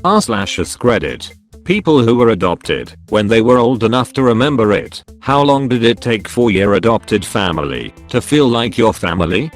r/AskReddit. People who were adopted when they were old enough to remember it. How long did it take for your adopted family to feel like your family?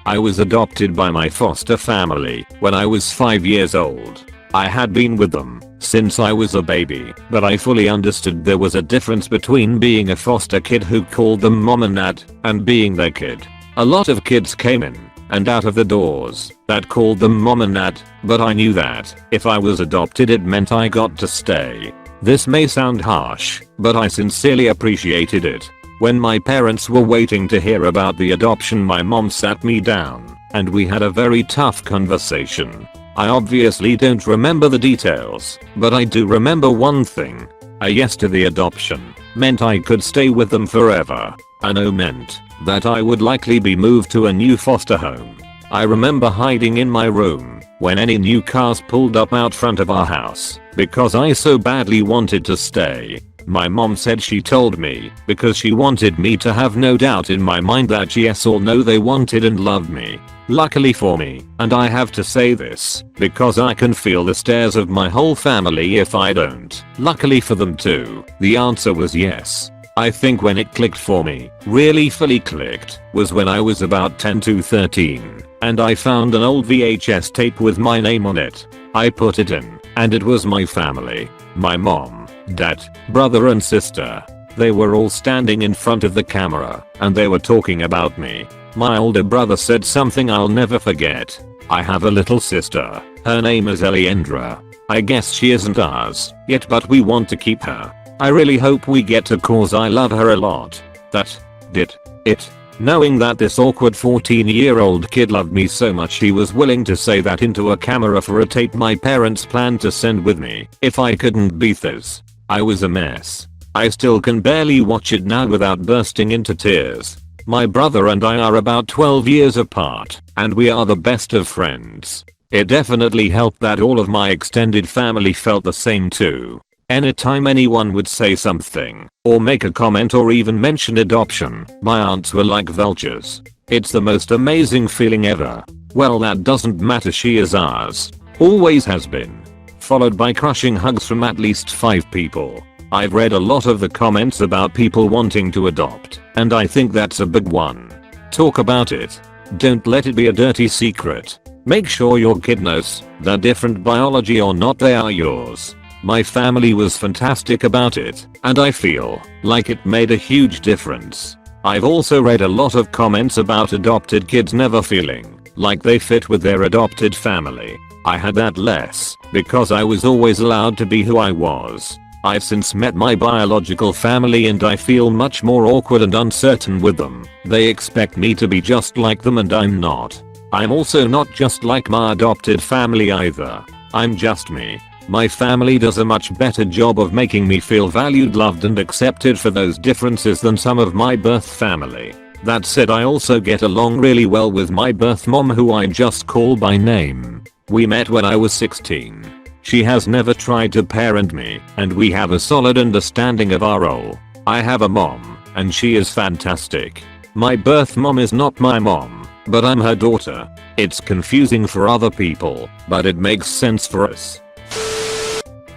I was adopted by my foster family when I was 5 years old. I had been with them since I was a baby, but I fully understood there was a difference between being a foster kid who called them mom and dad and being their kid. A lot of kids came in and out of the doors that called them mom and dad, but I knew that if I was adopted it meant I got to stay. This may sound harsh, but I sincerely appreciated it. When my parents were waiting to hear about the adoption, my mom sat me down and we had a very tough conversation. I obviously don't remember the details, but I do remember one thing. A yes to the adoption meant I could stay with them forever. A no meant that I would likely be moved to a new foster home. I remember hiding in my room when any new cars pulled up out front of our house because I so badly wanted to stay. My mom said she told me because she wanted me to have no doubt in my mind that yes or no they wanted and loved me. Luckily for me, and I have to say this because I can feel the stares of my whole family if I don't. Luckily for them too, the answer was yes. I think when it clicked for me, really fully clicked, was when I was about 10 to 13 and I found an old VHS tape with my name on it. I put it in and it was my family. My mom, dad, brother and sister. They were all standing in front of the camera and they were talking about me. My older brother said something I'll never forget. I have a little sister. Her name is Eliendra. I guess she isn't ours yet, but we want to keep her. I really hope we get to cause I love her a lot. That did it. Knowing that this awkward 14-year-old kid loved me so much he was willing to say that into a camera for a tape my parents planned to send with me if I couldn't beat this. I was a mess. I still can barely watch it now without bursting into tears. My brother and I are about 12 years apart and we are the best of friends. It definitely helped that all of my extended family felt the same too. Anytime anyone would say something, or make a comment or even mention adoption, my aunts were like vultures. It's the most amazing feeling ever. Well, that doesn't matter, she is ours. Always has been. Followed by crushing hugs from at least 5 people. I've read a lot of the comments about people wanting to adopt, and I think that's a big one. Talk about it. Don't let it be a dirty secret. Make sure your kid knows that different biology or not, they are yours. My family was fantastic about it, and I feel like it made a huge difference. I've also read a lot of comments about adopted kids never feeling like they fit with their adopted family. I had that less because I was always allowed to be who I was. I've since met my biological family and I feel much more awkward and uncertain with them. They expect me to be just like them and I'm not. I'm also not just like my adopted family either. I'm just me. My family does a much better job of making me feel valued, loved and accepted for those differences than some of my birth family. That said, I also get along really well with my birth mom, who I just call by name. We met when I was 16. She has never tried to parent me and we have a solid understanding of our role. I have a mom and she is fantastic. My birth mom is not my mom, but I'm her daughter. It's confusing for other people, but it makes sense for us.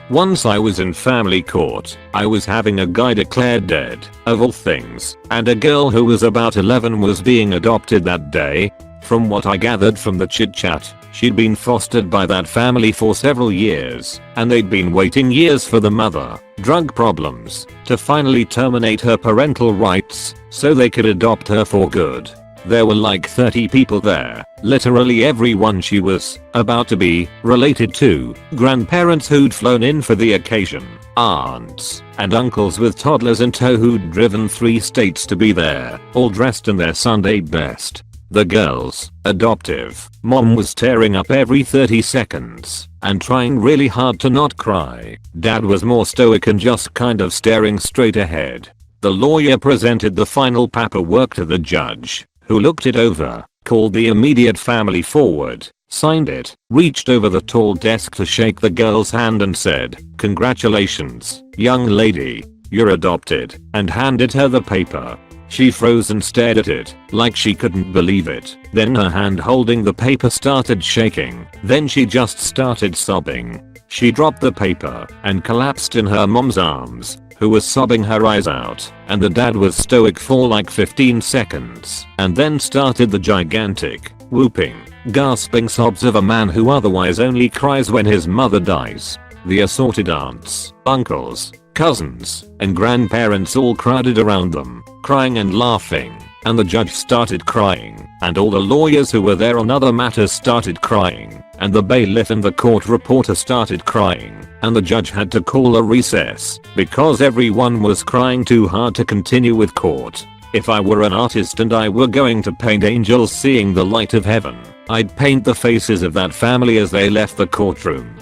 Once I was in family court. I was having a guy declared dead, of all things, and a girl who was about 11 was being adopted that day. From what I gathered from the chit chat, she'd been fostered by that family for several years, and they'd been waiting years for the mother, drug problems, to finally terminate her parental rights so they could adopt her for good. There were like 30 people there, literally everyone she was about to be related to, grandparents who'd flown in for the occasion, aunts and uncles with toddlers in tow who'd driven 3 states to be there, all dressed in their Sunday best. The girl's adoptive mom was tearing up every 30 seconds and trying really hard to not cry. Dad was more stoic and just kind of staring straight ahead. The lawyer presented the final paperwork to the judge, who looked it over, called the immediate family forward, signed it, reached over the tall desk to shake the girl's hand and said, "Congratulations, young lady, you're adopted," and handed her the paper. She froze and stared at it, like she couldn't believe it. Then her hand holding the paper started shaking. Then she just started sobbing. She dropped the paper and collapsed in her mom's arms, who was sobbing her eyes out, and the dad was stoic for like 15 seconds, and then started the gigantic, whooping, gasping sobs of a man who otherwise only cries when his mother dies. The assorted aunts, uncles, cousins, and grandparents all crowded around them, crying and laughing, and the judge started crying, and all the lawyers who were there on other matters started crying, and the bailiff and the court reporter started crying, and the judge had to call a recess because everyone was crying too hard to continue with court. If I were an artist and I were going to paint angels seeing the light of heaven, I'd paint the faces of that family as they left the courtroom.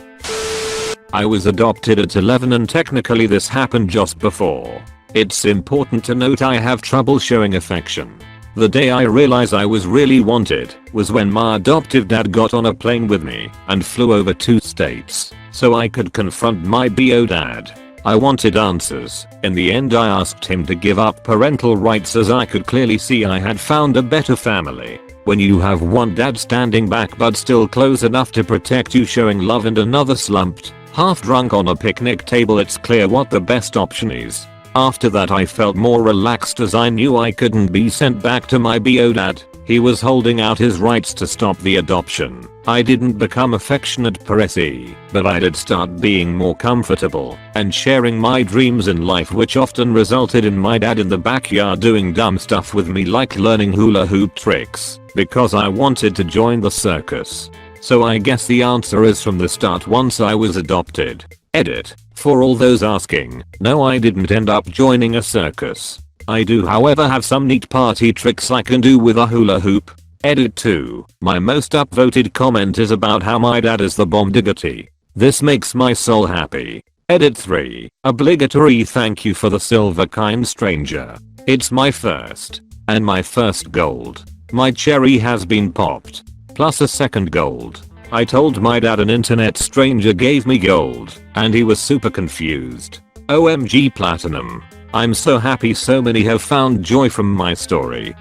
I was adopted at 11 and technically this happened just before. It's important to note I have trouble showing affection. The day I realized I was really wanted was when my adoptive dad got on a plane with me and flew over 2 states so I could confront my bio dad. I wanted answers. In the end I asked him to give up parental rights as I could clearly see I had found a better family. When you have one dad standing back but still close enough to protect you showing love and another slumped, half drunk on a picnic table, it's clear what the best option is. After that I felt more relaxed as I knew I couldn't be sent back to my bio dad. He was holding out his rights to stop the adoption. I didn't become affectionate per se, but I did start being more comfortable and sharing my dreams in life, which often resulted in my dad in the backyard doing dumb stuff with me like learning hula hoop tricks because I wanted to join the circus. So I guess the answer is from the start once I was adopted. Edit. For all those asking, no, I didn't end up joining a circus. I do however have some neat party tricks I can do with a hula hoop. Edit 2. My most upvoted comment is about how my dad is the bomb diggity. This makes my soul happy. Edit 3. Obligatory thank you for the silver kind stranger. It's my first. And my first gold. My cherry has been popped. Plus a second gold. I told my dad an internet stranger gave me gold, and he was super confused. OMG platinum. I'm so happy so many have found joy from my story.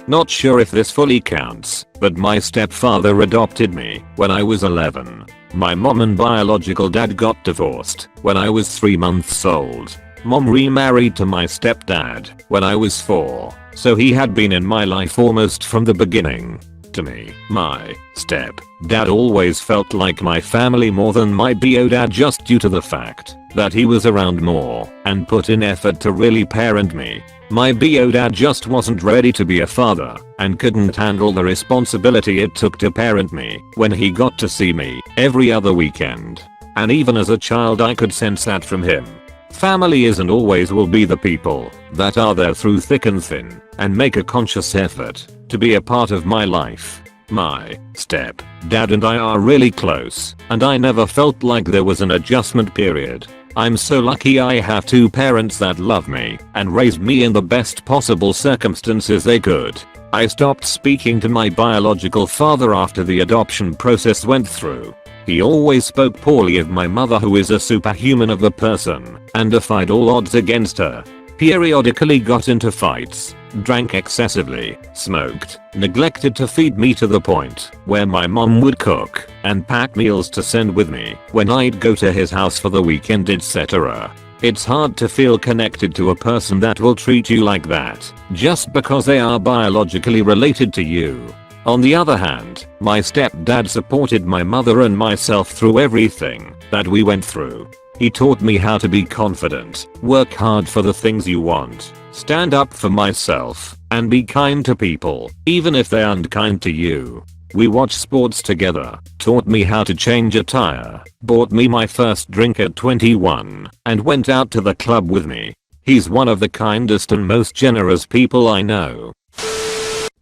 Not sure if this fully counts, but my stepfather adopted me when I was 11. My mom and biological dad got divorced when I was 3 months old. Mom remarried to my stepdad when I was 4, so he had been in my life almost from the beginning. To me, my step-dad always felt like my family more than my bio dad just due to the fact that he was around more and put in effort to really parent me. My bio dad just wasn't ready to be a father and couldn't handle the responsibility it took to parent me when he got to see me every other weekend. And even as a child I could sense that from him. Family is and always will be the people that are there through thick and thin and make a conscious effort to be a part of my life. My step-dad and I are really close, and I never felt like there was an adjustment period. I'm so lucky I have 2 parents that love me and raised me in the best possible circumstances they could. I stopped speaking to my biological father after the adoption process went through. He always spoke poorly of my mother, who is a superhuman of a person, and defied all odds against her. Periodically got into fights, drank excessively, smoked, neglected to feed me to the point where my mom would cook and pack meals to send with me when I'd go to his house for the weekend, etc. It's hard to feel connected to a person that will treat you like that just because they are biologically related to you. On the other hand, my stepdad supported my mother and myself through everything that we went through. He taught me how to be confident, work hard for the things you want, stand up for myself, and be kind to people, even if they aren't kind to you. We watched sports together, taught me how to change a tire, bought me my first drink at 21, and went out to the club with me. He's one of the kindest and most generous people I know.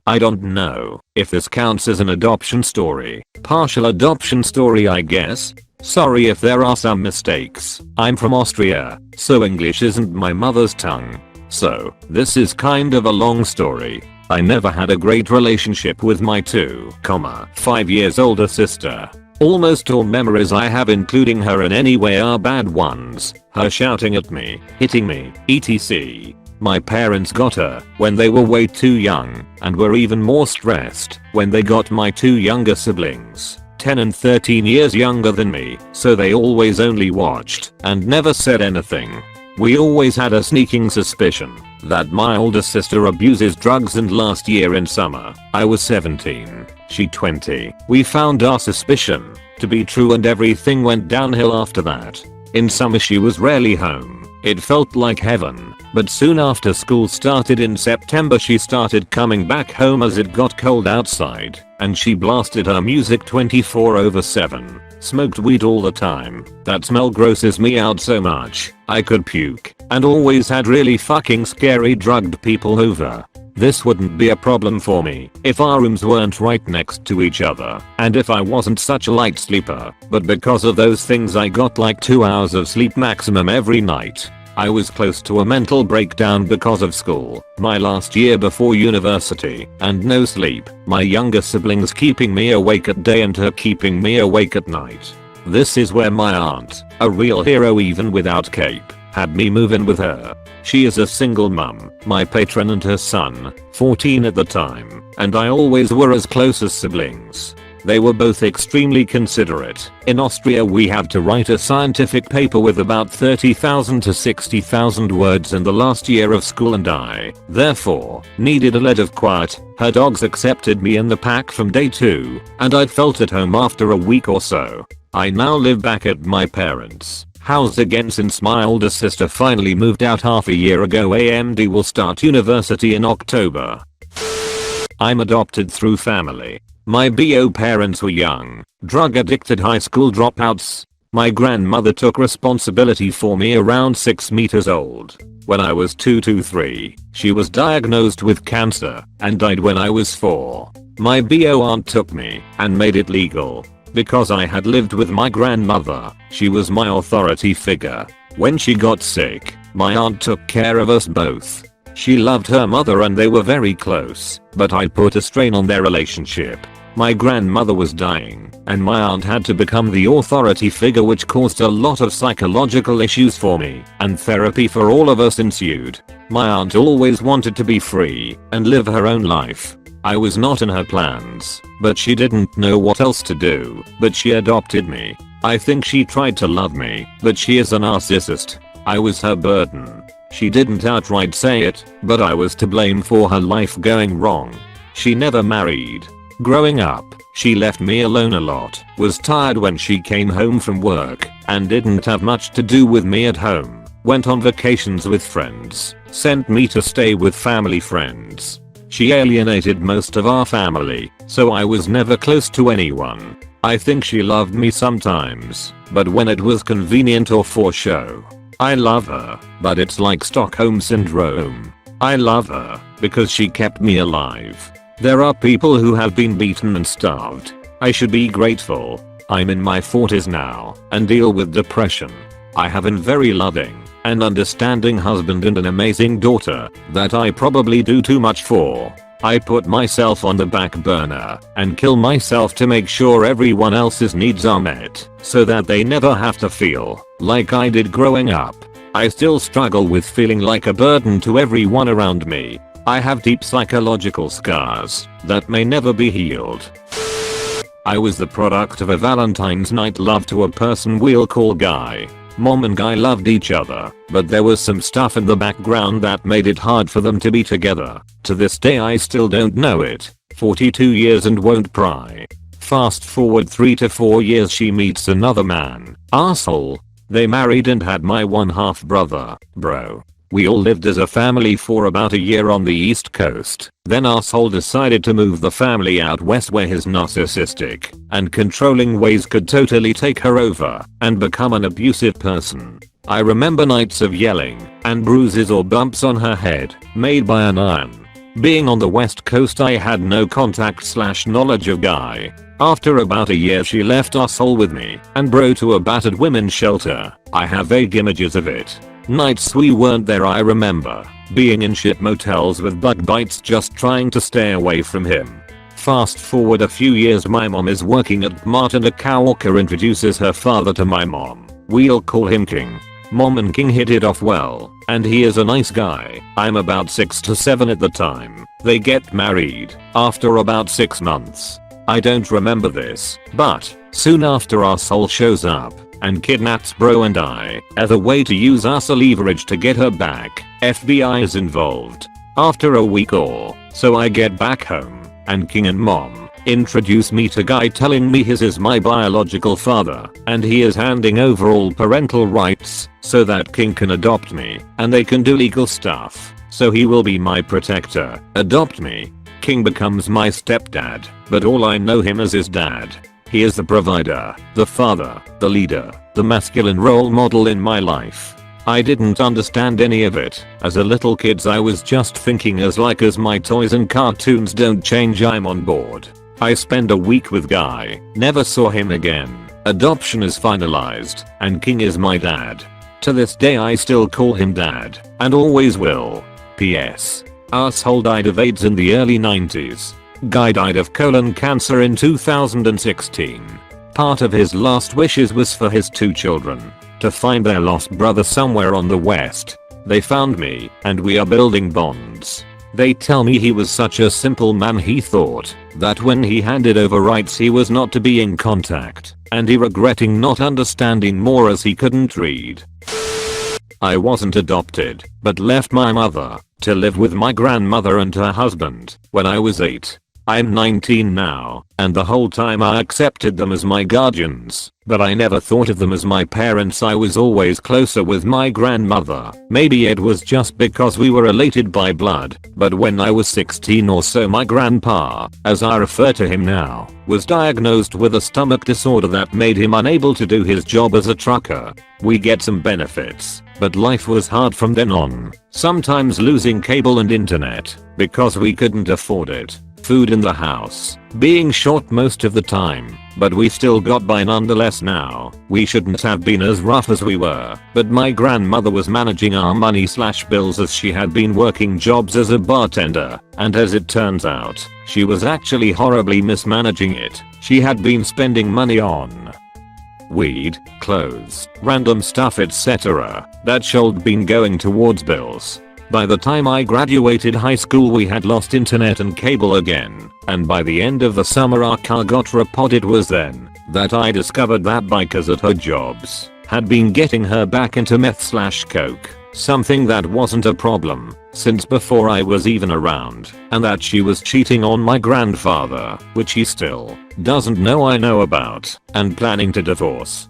I don't know if this counts as an adoption story. Partial adoption story, I guess. Sorry if there are some mistakes. I'm from Austria, so English isn't my mother's tongue. So, this is kind of a long story. I never had a great relationship with my 2,5 years older sister. Almost all memories I have including her in any way are bad ones. Her shouting at me, hitting me, etc. My parents got her when they were way too young and were even more stressed when they got my two younger siblings, 10 and 13 years younger than me, so they always only watched and never said anything. We always had a sneaking suspicion that my older sister abuses drugs, and last year in summer, I was 17, she 20. We found our suspicion to be true and everything went downhill after that. In summer she was rarely home. It felt like heaven, but soon after school started in September she started coming back home as it got cold outside, and she blasted her music 24/7, smoked weed all the time. That smell grosses me out so much, I could puke, and always had really fucking scary drugged people over. This wouldn't be a problem for me if our rooms weren't right next to each other and if I wasn't such a light sleeper, but because of those things I got like 2 hours of sleep maximum every night. I was close to a mental breakdown because of school, my last year before university, and no sleep, my younger siblings keeping me awake at day and her keeping me awake at night. This is where my aunt, a real hero even without cape, had me move in with her. She is a single mum, my patron and her son, 14 at the time, and I always were as close as siblings. They were both extremely considerate. In Austria we had to write a scientific paper with about 30,000 to 60,000 words in the last year of school, and I, therefore, needed a lot of quiet. Her dogs accepted me in the pack from day 2, and I'd felt at home after a week or so. I now live back at my parents' house again since my older sister finally moved out half a year ago. AMD will start university in October. I'm adopted through family. My BO parents were young, drug addicted high school dropouts. My grandmother took responsibility for me around 6 meters old. When I was 2 to 3, she was diagnosed with cancer and died when I was 4. My BO aunt took me and made it legal. Because I had lived with my grandmother, she was my authority figure. When she got sick, my aunt took care of us both. She loved her mother and they were very close, but I put a strain on their relationship. My grandmother was dying, and my aunt had to become the authority figure, which caused a lot of psychological issues for me, and therapy for all of us ensued. My aunt always wanted to be free and live her own life. I was not in her plans, but she didn't know what else to do, but she adopted me. I think she tried to love me, but she is a narcissist. I was her burden. She didn't outright say it, but I was to blame for her life going wrong. She never married. Growing up, she left me alone a lot, was tired when she came home from work, and didn't have much to do with me at home. Went on vacations with friends, sent me to stay with family friends. She alienated most of our family, so I was never close to anyone. I think she loved me sometimes, but when it was convenient or for show. I love her, but it's like Stockholm Syndrome. I love her because she kept me alive. There are people who have been beaten and starved. I should be grateful. I'm in my 40s now and deal with depression. I have a very loving and understanding husband and an amazing daughter that I probably do too much for. I put myself on the back burner and kill myself to make sure everyone else's needs are met so that they never have to feel like I did growing up. I still struggle with feeling like a burden to everyone around me. I have deep psychological scars that may never be healed. I was the product of a Valentine's night love to a person we'll call Guy. Mom and Guy loved each other, but there was some stuff in the background that made it hard for them to be together. To this day I still don't know it. 42 years and won't pry. Fast forward 3 to 4 years, she meets another man. Asshole. They married and had my one half brother, bro. We all lived as a family for about a year on the East Coast. Then asshole decided to move the family out west where his narcissistic and controlling ways could totally take her over and become an abusive person. I remember nights of yelling and bruises or bumps on her head made by an iron. Being on the West Coast I had no contact/knowledge of Guy. After about a year she left asshole with me and bro to a battered women's shelter. I have vague images of it. Nights we weren't there I remember being in shit motels with bug bites just trying to stay away from him. Fast forward a few years, my mom is working at Mart and a coworker introduces her father to my mom. We'll call him King. Mom and King hit it off well, and he is a nice guy. I'm about 6 to 7 at the time. They get married after about 6 months. I don't remember this, but soon after our soul shows up and kidnaps bro and I as a way to use us as leverage to get her back. FBI is involved. After a week or so I get back home and King and Mom introduce me to guy telling me his is my biological father and he is handing over all parental rights so that King can adopt me and they can do legal stuff. So he will be my protector, adopt me. King becomes my stepdad, but all I know him as is dad. He is the provider, the father, the leader, the masculine role model in my life. I didn't understand any of it. As a little kid I was just thinking as my toys and cartoons don't change I'm on board. I spend a week with Guy, never saw him again. Adoption is finalized, and King is my dad. To this day I still call him dad, and always will. PS. Asshole died of AIDS in the early 90s. Guy died of colon cancer in 2016. Part of his last wishes was for his 2 children to find their lost brother somewhere on the west. They found me, and we are building bonds. They tell me he was such a simple man he thought that when he handed over rights he was not to be in contact, and he regretting not understanding more as he couldn't read. I wasn't adopted, but left my mother to live with my grandmother and her husband when I was 8. I'm 19 now, and the whole time I accepted them as my guardians, but I never thought of them as my parents. I was always closer with my grandmother. Maybe it was just because we were related by blood, but when I was 16 or so my grandpa, as I refer to him now, was diagnosed with a stomach disorder that made him unable to do his job as a trucker. We get some benefits, but life was hard from then on, sometimes losing cable and internet because we couldn't afford it. Food in the house being short most of the time, but we still got by nonetheless. Now, we shouldn't have been as rough as we were, but my grandmother was managing our money/bills as she had been working jobs as a bartender, and as it turns out, she was actually horribly mismanaging it. She had been spending money on weed, clothes, random stuff etc. that should been going towards bills. By the time I graduated high school we had lost internet and cable again, and by the end of the summer our car got repaired. It was then that I discovered that bikers at her jobs had been getting her back into meth/coke, something that wasn't a problem since before I was even around, and that she was cheating on my grandfather, which he still doesn't know I know about, and planning to divorce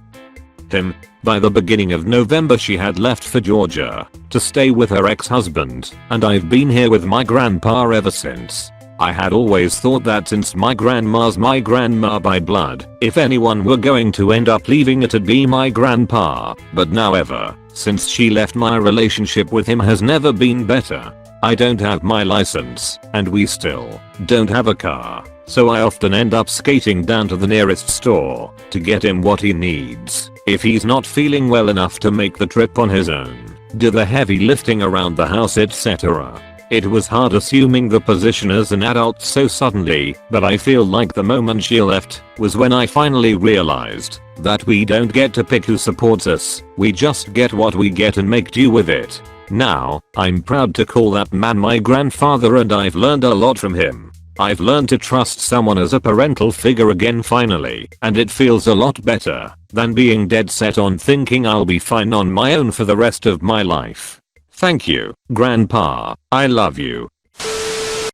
him. By the beginning of November she had left for Georgia to stay with her ex-husband, and I've been here with my grandpa ever since. I had always thought that since my grandma's my grandma by blood, if anyone were going to end up leaving it'd be my grandpa, but now ever since she left my relationship with him has never been better. I don't have my license, and we still don't have a car, so I often end up skating down to the nearest store to get him what he needs. If he's not feeling well enough to make the trip on his own, do the heavy lifting around the house etc. It was hard assuming the position as an adult so suddenly, but I feel like the moment she left was when I finally realized that we don't get to pick who supports us, we just get what we get and make do with it. Now, I'm proud to call that man my grandfather, and I've learned a lot from him. I've learned to trust someone as a parental figure again finally, and it feels a lot better than being dead set on thinking I'll be fine on my own for the rest of my life. Thank you, Grandpa, I love you.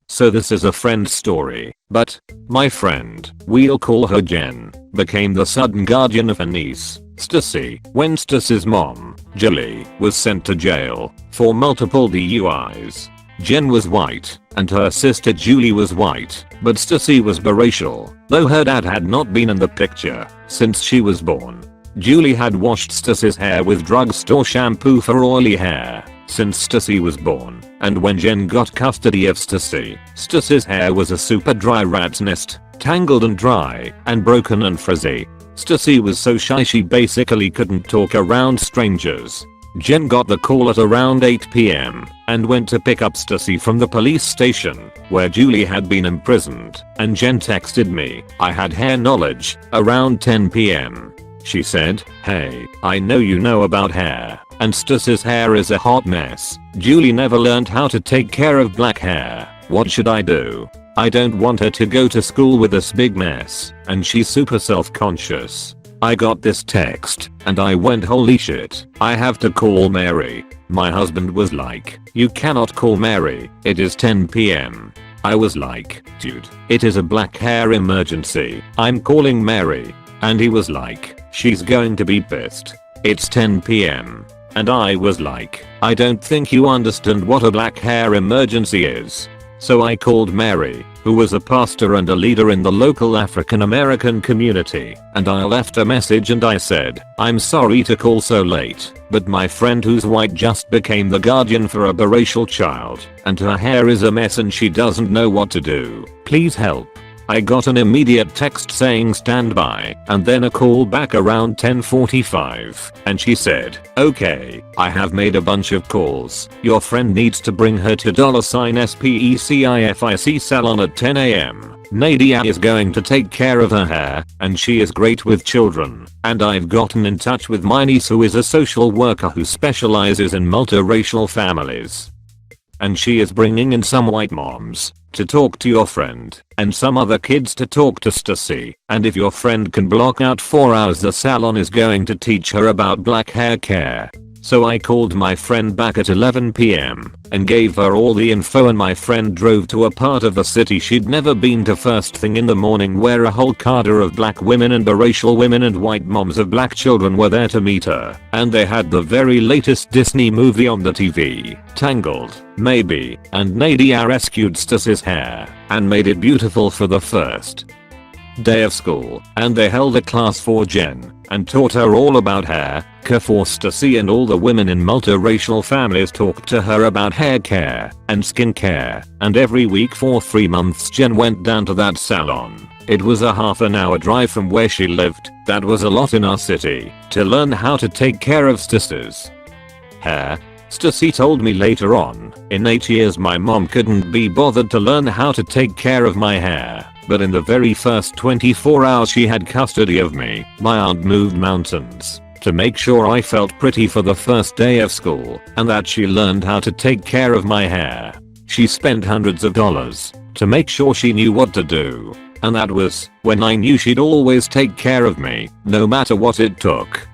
So this is a friend story, but my friend, we'll call her Jen, became the sudden guardian of her niece, Stacy, when Stacy's mom, Julie, was sent to jail for multiple DUIs. Jen was white, and her sister Julie was white, but Stacy was biracial, though her dad had not been in the picture since she was born. Julie had washed Stacy's hair with drugstore shampoo for oily hair since Stacy was born, and when Jen got custody of Stacy, Stacy's hair was a super dry rat's nest, tangled and dry, and broken and frizzy. Stacy was so shy she basically couldn't talk around strangers. Jen got the call at around 8 PM and went to pick up Stacy from the police station where Julie had been imprisoned, and Jen texted me, I had hair knowledge, around 10 PM. She said, hey, I know you know about hair, and Stus's hair is a hot mess. Julie never learned how to take care of black hair. What should I do? I don't want her to go to school with this big mess, and she's super self-conscious. I got this text, and I went holy shit, I have to call Mary. My husband was like, you cannot call Mary, it is 10 p.m. I was like, dude, it is a black hair emergency, I'm calling Mary. And he was like, she's going to be pissed. It's 10 p.m. And I was like, I don't think you understand what a black hair emergency is. So I called Mary, who was a pastor and a leader in the local African American community, and I left a message and I said, I'm sorry to call so late, but my friend who's white just became the guardian for a biracial child, and her hair is a mess and she doesn't know what to do. Please help. I got an immediate text saying stand by, and then a call back around 10:45, and she said, okay, I have made a bunch of calls. Your friend needs to bring her to $SPECIFIC salon at 10 a.m. Nadia is going to take care of her hair, and she is great with children, and I've gotten in touch with my niece who is a social worker who specializes in multiracial families. And she is bringing in some white moms to talk to your friend, and some other kids to talk to Stacy, and if your friend can block out 4 hours the salon is going to teach her about black hair care. So I called my friend back at 11 p.m. and gave her all the info, and my friend drove to a part of the city she'd never been to first thing in the morning where a whole cadre of black women and biracial women and white moms of black children were there to meet her, and they had the very latest Disney movie on the TV, Tangled, maybe, and Nadia rescued Stus's hair and made it beautiful for the first day of school, and they held a class for Jen and taught her all about hair care for Stacy, and all the women in multiracial families talked to her about hair care and skin care, and every week for 3 months Jen went down to that salon. It was a half an hour drive from where she lived, that was a lot in our city, to learn how to take care of Stus's hair. Stacy told me later on, in 8 years my mom couldn't be bothered to learn how to take care of my hair, but in the very first 24 hours she had custody of me. My aunt moved mountains to make sure I felt pretty for the first day of school, and that she learned how to take care of my hair. She spent hundreds of dollars to make sure she knew what to do, and that was when I knew she'd always take care of me, no matter what it took.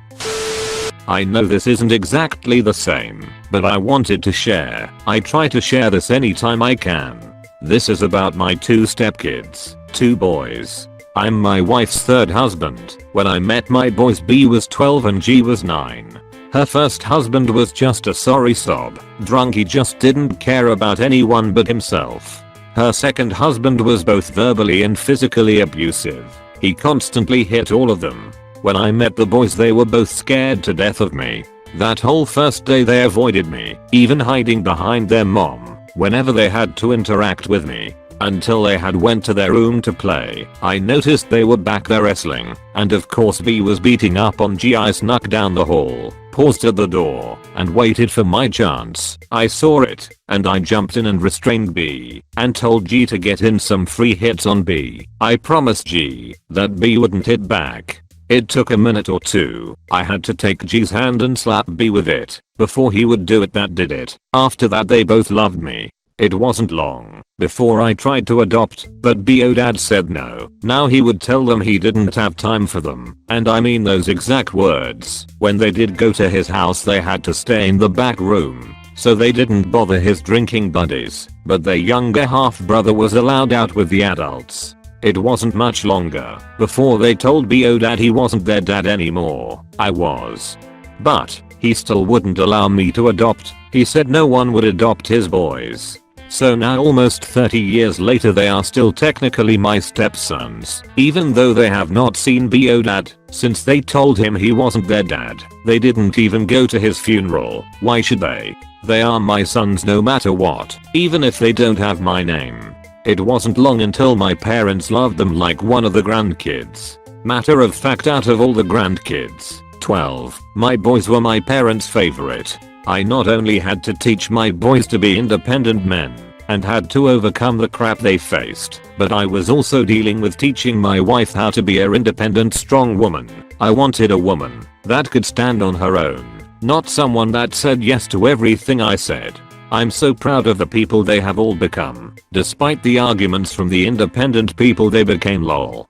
I know this isn't exactly the same, but I wanted to share. I try to share this anytime I can. This is about my 2 stepkids, 2 boys. I'm my wife's 3rd husband. When I met my boys, B was 12 and G was 9. Her first husband was just a sorry sob, drunk, he just didn't care about anyone but himself. Her second husband was both verbally and physically abusive. He constantly hit all of them. When I met the boys they were both scared to death of me. That whole first day they avoided me, even hiding behind their mom whenever they had to interact with me, until they had went to their room to play. I noticed they were back there wrestling, and of course B was beating up on G. I snuck down the hall, paused at the door, and waited for my chance. I saw it, and I jumped in and restrained B, and told G to get in some free hits on B. I promised G that B wouldn't hit back. It took a minute or 2. I had to take G's hand and slap B with it before he would do it. That did it. After that they both loved me. It wasn't long before I tried to adopt, but B's dad said no. Now he would tell them he didn't have time for them, and I mean those exact words. When they did go to his house they had to stay in the back room, so they didn't bother his drinking buddies, but their younger half brother was allowed out with the adults. It wasn't much longer before they told B's dad he wasn't their dad anymore. I was. But he still wouldn't allow me to adopt. He said no one would adopt his boys. So now almost 30 years later they are still technically my stepsons, even though they have not seen B's dad since they told him he wasn't their dad. They didn't even go to his funeral. Why should they? They are my sons no matter what, even if they don't have my name. It wasn't long until my parents loved them like one of the grandkids. Matter of fact, out of all the grandkids, 12, my boys were my parents' favorite. I not only had to teach my boys to be independent men and had to overcome the crap they faced, but I was also dealing with teaching my wife how to be an independent, strong woman. I wanted a woman that could stand on her own not someone that said yes to everything I said. I'm so proud of the people they have all become, despite the arguments from the independent people they became lol.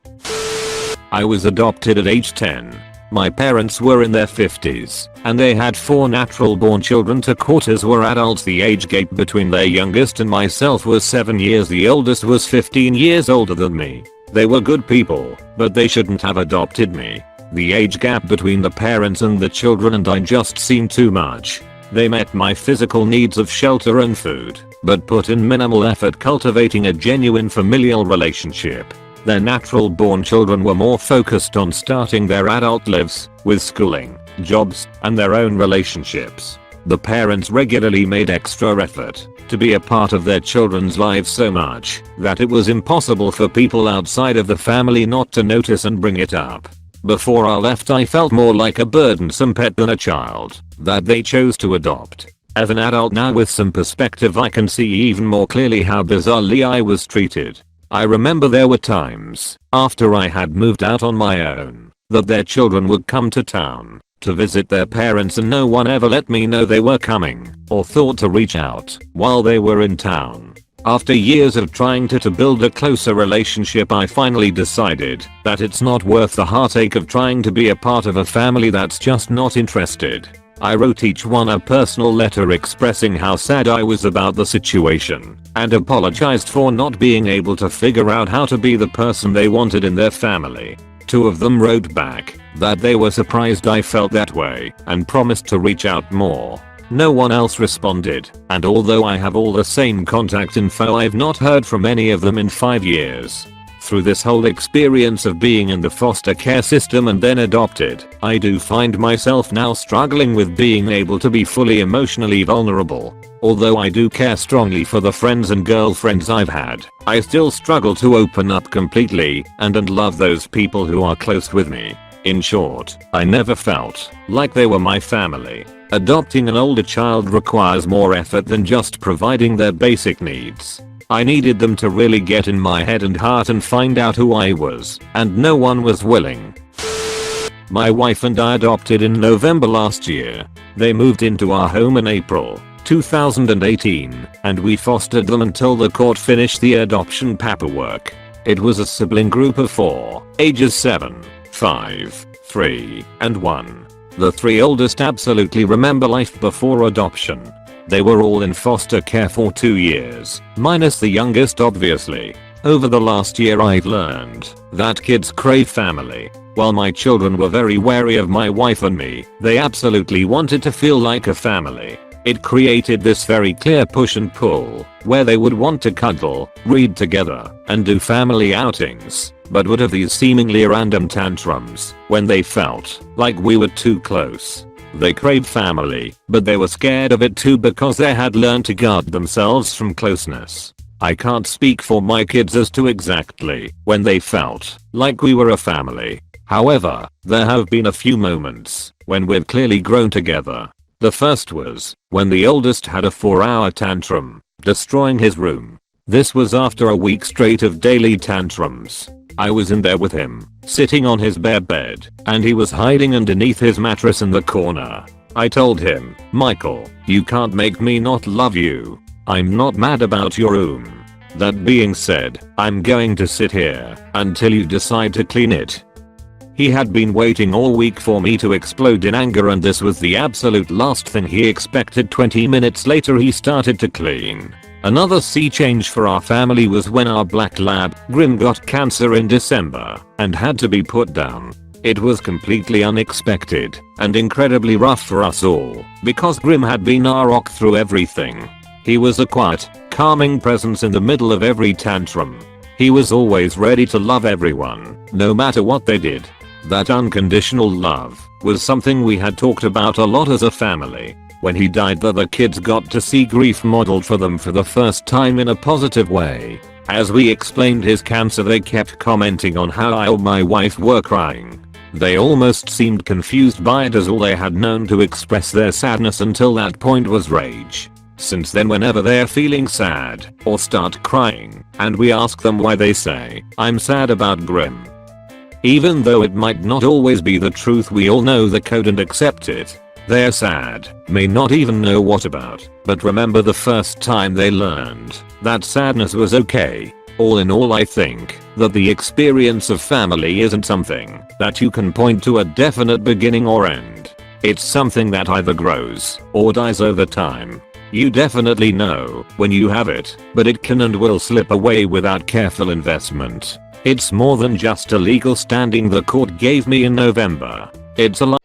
I was adopted at age 10. My parents were in their 50s, and they had 4 natural born children. 2/4 were adults. The age gap between their youngest and myself was 7 years. The oldest was 15 years older than me. They were good people, but they shouldn't have adopted me. The age gap between the parents and the children and I just seemed too much. They met my physical needs of shelter and food, but put in minimal effort cultivating a genuine familial relationship. Their natural born children were more focused on starting their adult lives, with schooling, jobs, and their own relationships. The parents regularly made extra effort to be a part of their children's lives so much that it was impossible for people outside of the family not to notice and bring it up. Before I left, I felt more like a burdensome pet than a child that they chose to adopt. As an adult now with some perspective, I can see even more clearly how bizarrely I was treated. I remember there were times, after I had moved out on my own, that their children would come to town to visit their parents and no one ever let me know they were coming or thought to reach out while they were in town. After years of trying to build a closer relationship, I finally decided that it's not worth the heartache of trying to be a part of a family that's just not interested. I wrote each one a personal letter expressing how sad I was about the situation and apologized for not being able to figure out how to be the person they wanted in their family. 2 of them wrote back that they were surprised I felt that way and promised to reach out more. No one else responded, and although I have all the same contact info, I've not heard from any of them in 5 years. Through this whole experience of being in the foster care system and then adopted, I do find myself now struggling with being able to be fully emotionally vulnerable. Although I do care strongly for the friends and girlfriends I've had, I still struggle to open up completely and love those people who are close with me. In short, I never felt like they were my family. Adopting an older child requires more effort than just providing their basic needs. I needed them to really get in my head and heart and find out who I was, and no one was willing. My wife and I adopted in November last year. They moved into our home in April 2018, and we fostered them until the court finished the adoption paperwork. It was a sibling group of 4, ages 7, 5, 3, and 1. The 3 oldest absolutely remember life before adoption. They were all in foster care for 2 years, minus the youngest obviously. Over the last year I've learned that kids crave family. While my children were very wary of my wife and me, they absolutely wanted to feel like a family. It created this very clear push and pull, where they would want to cuddle, read together, and do family outings, but would have these seemingly random tantrums when they felt like we were too close. They craved family, but they were scared of it too because they had learned to guard themselves from closeness. I can't speak for my kids as to exactly when they felt like we were a family. However, there have been a few moments when we've clearly grown together. The first was when the oldest had a 4-hour tantrum, destroying his room. This was after a week straight of daily tantrums. I was in there with him, sitting on his bare bed, and he was hiding underneath his mattress in the corner. I told him, "Michael, you can't make me not love you. I'm not mad about your room. That being said, I'm going to sit here until you decide to clean it." He had been waiting all week for me to explode in anger, and this was the absolute last thing he expected. 20 minutes later he started to clean. Another sea change for our family was when our black lab, Grim, got cancer in December and had to be put down. It was completely unexpected and incredibly rough for us all because Grim had been our rock through everything. He was a quiet, calming presence in the middle of every tantrum. He was always ready to love everyone, no matter what they did. That unconditional love was something we had talked about a lot as a family. When he died, the other kids got to see grief modeled for them for the first time in a positive way. As we explained his cancer, they kept commenting on how I or my wife were crying. They almost seemed confused by it, as all they had known to express their sadness until that point was rage. Since then, whenever they're feeling sad or start crying and we ask them why, they say, "I'm sad about Grim." Even though it might not always be the truth, we all know the code and accept it. They're sad, may not even know what about, but remember the first time they learned that sadness was okay. All in all, I think that the experience of family isn't something that you can point to a definite beginning or end. It's something that either grows or dies over time. You definitely know when you have it, but it can and will slip away without careful investment. It's more than just a legal standing the court gave me in November. It's a